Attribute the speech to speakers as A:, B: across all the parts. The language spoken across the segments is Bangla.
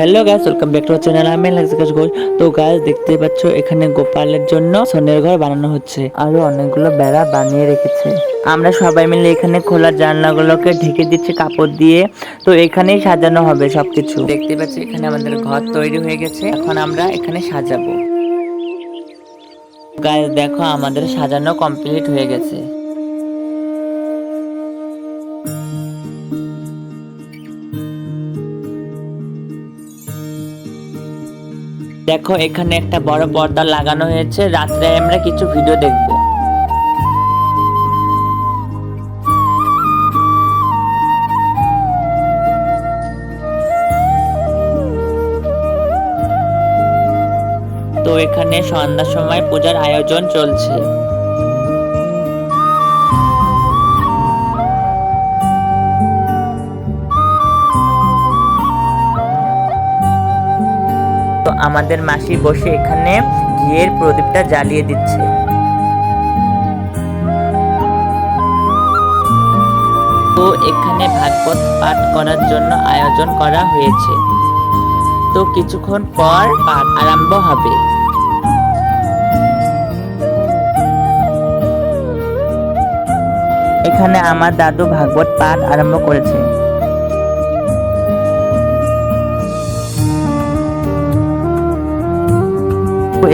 A: Hello guys, welcome back to our channel. আমি লাক্সাস ঘোষ। তো গাইস, দেখতে পাচ্ছ এখানে গোপালের জন্য সোনের ঘর বানানো হচ্ছে, আরো অনেকগুলো বেড়া বানিয়ে রেখেছে। আমরা সবাই মিলে এখানে খোলা জানলাগুলোকে ঢেকে দিচ্ছি কাপড় দিয়ে। তো এখানেই সাজানো হবে সবকিছু। দেখতে পাচ্ছি এখানে আমাদের ঘর তৈরি হয়ে গেছে, এখন আমরা এখানে সাজাবো। গাইস দেখো, আমাদের সাজানো কমপ্লিট হয়ে গেছে। দেখো, এখানে একটা বড় পর্দা লাগানো হয়েছে, রাত্রে আমরা কিছু ভিডিও দেখবো। তো এখানে সন্ধ্যার সময় পূজার আয়োজন চলছে। তো আমাদের মাসি বসে এখানে ঘিয়ের প্রদীপটা জ্বালিয়ে দিচ্ছে। তো এখানে ভাগবত পাঠ করার জন্য আয়োজন করা হয়েছে। তো কিছুক্ষণ পর পাঠ আরম্ভ হবে। এখানে আমার দাদু ভাগবত পাঠ আরম্ভ করেছে।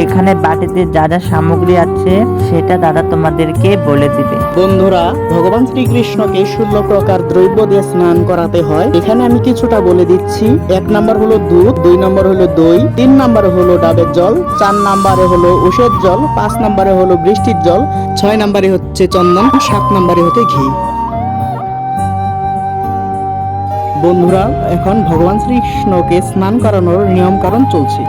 A: এখানে বাটিতে যা যা সামগ্রী আছে সেটা দাদা তোমাদেরকে বলে দিবে।
B: বন্ধুরা, ভগবান শ্রীকৃষ্ণকে 16 প্রকার দ্রব্য দিয়ে স্নান করাতে হয়। এখানে আমি কিছুটা বলে দিচ্ছি। 1 নাম্বার হলো দুধ, 2 নাম্বার হলো দই, 3 নাম্বারে হলো ডাবের জল, 4 নাম্বারে হলো উষের জল, 5 নাম্বারে হলো বৃষ্টির জল, 6 নাম্বারে হচ্ছে চন্দন, 7 নাম্বারে হচ্ছে ঘি। বন্ধুরা, এখন ভগবান শ্রীকৃষ্ণকে স্নান করানোর নিয়ম কারণ চলছে।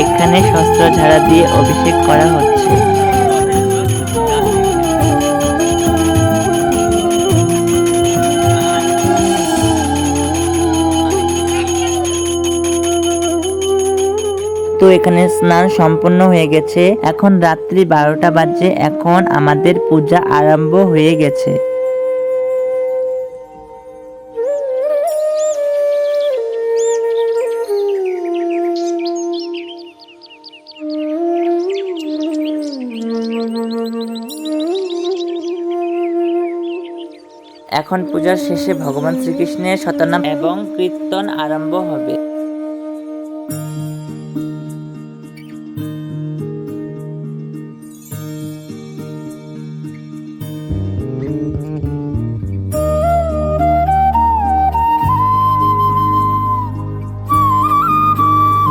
A: এখানে শস্ত্র ঝাড়া দিয়ে অভিষেক করা হচ্ছে। তো এখানে স্নান সম্পন্ন হয়ে গেছে। এখন রাত্রি 12টা বাজে। এখন আমাদের পূজা আরম্ভ হয়ে গেছে। এখন পূজার শেষে ভগবান শ্রীকৃষ্ণের শতনাম এবং কীর্তন আরম্ভ হবে।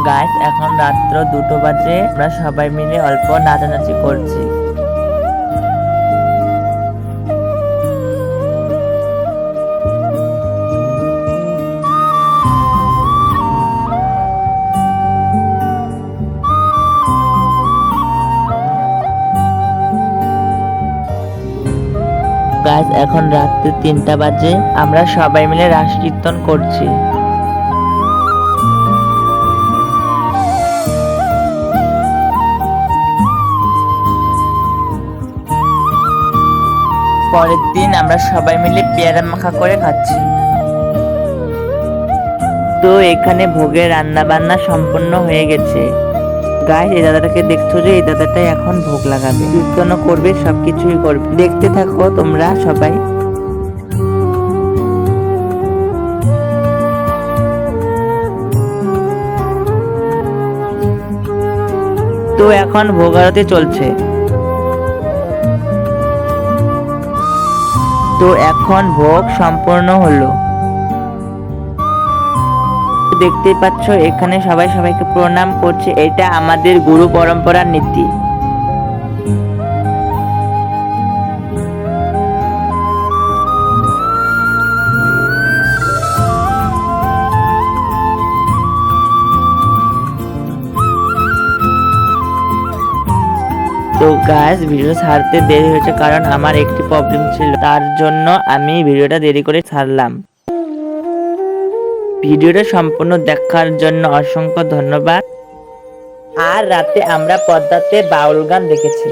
A: গাইস, এখন রাত্র 2টো বাজে। আমরা সবাই মিলে অল্প নাচানাচি করছি। গাইস, এখন রাত্রি 3টা বাজে। আমরা সবাই মিলে রাস কীর্তন করছি। পরের দিন আমরা সবাই মিলে পেয়ারা মাখা করে খাচ্ছি। তো এখানে ভোগের রান্না বান্না সম্পূর্ণ হয়ে গেছে। গাইস, এই দাদাটাকে দেখছো যে, এই দাদাটাই এখন ভোগ লাগাবে, কীর্তনও করবে, সবকিছুই করবে। দেখতে থাকো তোমরা সবাই। তো এখন ভোগ আরতি চলছে। তো এখন ভোগ সম্পূর্ণ হলো। দেখতেই পাচ্ছ এখানে সবাই সবাইকে প্রণাম করছে। এটা আমাদের গুরু পরম্পরার নীতি। তো গাইস ভিডিও ছাড়তে দেরি হয়েছে কারণ আমার একটি প্রবলেম ছিল, তার জন্য আমি ভিডিওটা দেরি করে ছাড়লাম। ভিডিওটা সম্পূর্ণ দেখার জন্য অসংখ্য ধন্যবাদ। আর রাতে আমরা পদ্মাতে বাউল গান দেখেছি।